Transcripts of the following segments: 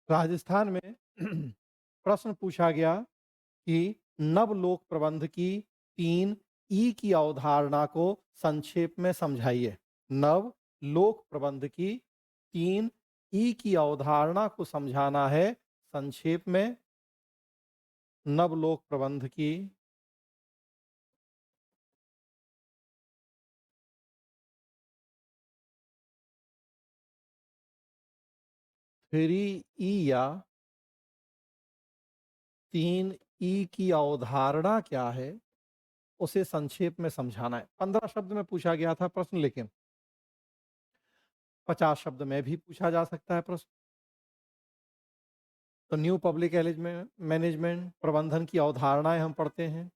राजस्थान में प्रश्न पूछा गया कि नवलोक प्रबंध की 3 ई की अवधारणा को संक्षेप में समझाइए। नव लोक प्रबंध की 3 ई की अवधारणा को समझाना है संक्षेप में। नवलोक प्रबंध की 3 ई या 3 ई की अवधारणा क्या है, उसे संक्षेप में समझाना है। 15 शब्द में पूछा गया था प्रश्न, लेकिन 50 शब्द में भी पूछा जा सकता है प्रश्न। तो न्यू पब्लिक मैनेजमेंट प्रबंधन की अवधारणाएं हम पढ़ते हैं।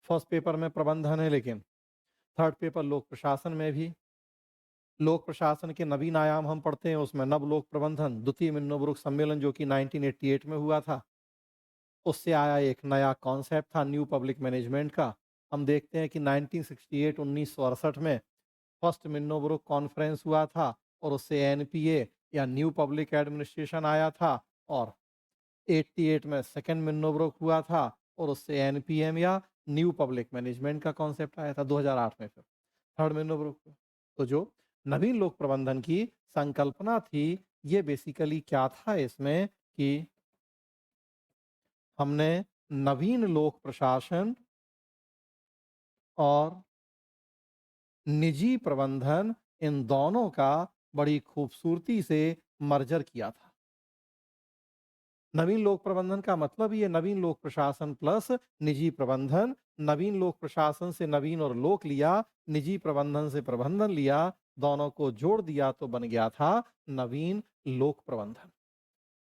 फर्स्ट पेपर में प्रबंधन है, लेकिन थर्ड पेपर लोक प्रशासन में भी लोक प्रशासन के नवीन आयाम हम पढ़ते हैं। उसमें नव लोक प्रबंधन द्वितीय मिन्नोब्रुक सम्मेलन जो कि 1988 में हुआ था, उससे आया एक नया कॉन्सेप्ट था न्यू पब्लिक मैनेजमेंट का। हम देखते हैं कि 1968 में फर्स्ट मिन्नोब्रुक कॉन्फ्रेंस हुआ था और उससे एनपीए या न्यू पब्लिक एडमिनिस्ट्रेशन आया था, और 88 में सेकेंड मिन्नोब्रुक हुआ था और उससे एनपीएम या न्यू पब्लिक मैनेजमेंट का कॉन्सेप्ट आया था 2008 में। फिर थर्ड मिन्नोब्रुक। तो जो नवीन लोक प्रबंधन की संकल्पना थी, ये बेसिकली क्या था इसमें कि हमने नवीन लोक प्रशासन और निजी प्रबंधन, इन दोनों का बड़ी खूबसूरती से मर्जर किया था। नवीन लोक प्रबंधन का मतलब ही है नवीन लोक प्रशासन प्लस निजी प्रबंधन। नवीन लोक प्रशासन से नवीन और लोक लिया, निजी प्रबंधन से प्रबंधन लिया, दोनों को जोड़ दिया तो बन गया था नवीन लोक प्रबंधन।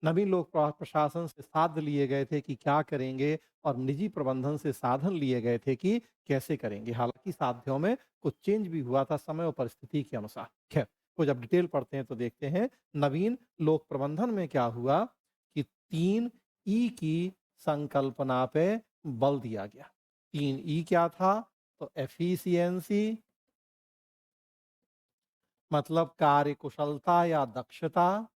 नवीन लोक प्रशासन से साध्य लिए गए थे कि क्या करेंगे, और निजी प्रबंधन से साधन लिए गए थे कि कैसे करेंगे। हालांकि साध्यों में कुछ चेंज भी हुआ था समय और परिस्थिति के अनुसार। खैर, वो जब डिटेल पढ़ते हैं तो देखते हैं नवीन लोक प्रबंधन में क्या हुआ कि 3 ई की संकल्पना पे बल दिया गया। 3 ई क्या था? तो एफिशिएंसी मतलब कार्य कुशलता या दक्षता,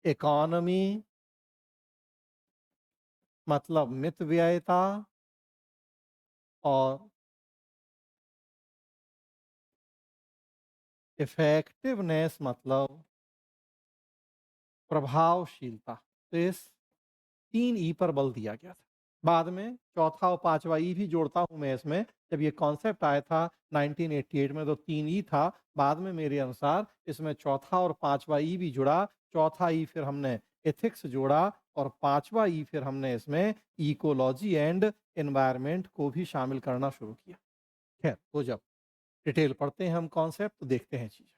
इकोनॉमी मतलब मितव्ययिता, और इफेक्टिवनेस मतलब प्रभावशीलता। तो इस 3 ई पर बल दिया गया था। बाद में चौथा और पांचवा ई भी जोड़ता हूं मैं इसमें। जब ये कॉन्सेप्ट आया था 1988 में, तो 3 ई था। बाद में मेरे अनुसार इसमें चौथा और पांचवा ई भी जुड़ा। चौथा ई फिर हमने एथिक्स जोड़ा, और पांचवा ई फिर हमने इसमें इकोलॉजी एंड एनवायरनमेंट को भी शामिल करना शुरू किया। खैर, तो जब डिटेल पढ़ते हैं हम कॉन्सेप्ट, तो देखते हैं चीजें।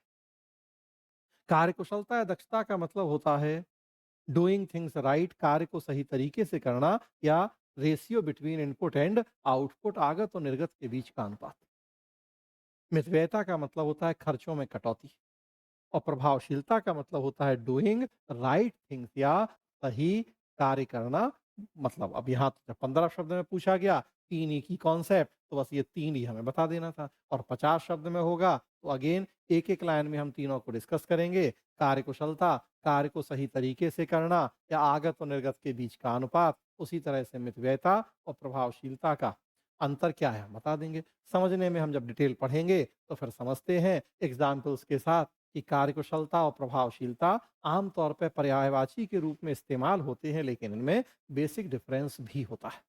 कार्यकुशलता या दक्षता का मतलब होता है डूइंग थिंग्स राइट, कार्य को सही तरीके से करना, या ratio between input and output, आगत और निर्गत के बीच का अनुपात। मितव्ययिता का मतलब होता है खर्चों में कटौती, और प्रभावशीलता का मतलब होता है डूइंग राइट थिंग्स या सही कार्य करना। मतलब अब यहाँ तो जब 15 शब्द में पूछा गया 3 ई की कॉन्सेप्ट, तो बस ये 3 ई हमें बता देना था। और 50 शब्द में होगा तो अगेन एक एक लाइन में हम तीनों को डिस्कस करेंगे। कार्य कुशलता, कार्य को सही तरीके से करना, या आगत और निर्गत के बीच का अनुपात। उसी तरह से मितव्ययिता और प्रभावशीलता का अंतर क्या है हम बता देंगे। समझने में हम जब डिटेल पढ़ेंगे तो फिर समझते हैं एग्जाम्पल्स के साथ कि कार्यकुशलता और प्रभावशीलता आमतौर पर पर्यायवाची के रूप में इस्तेमाल होते हैं, लेकिन इनमें बेसिक डिफरेंस भी होता है।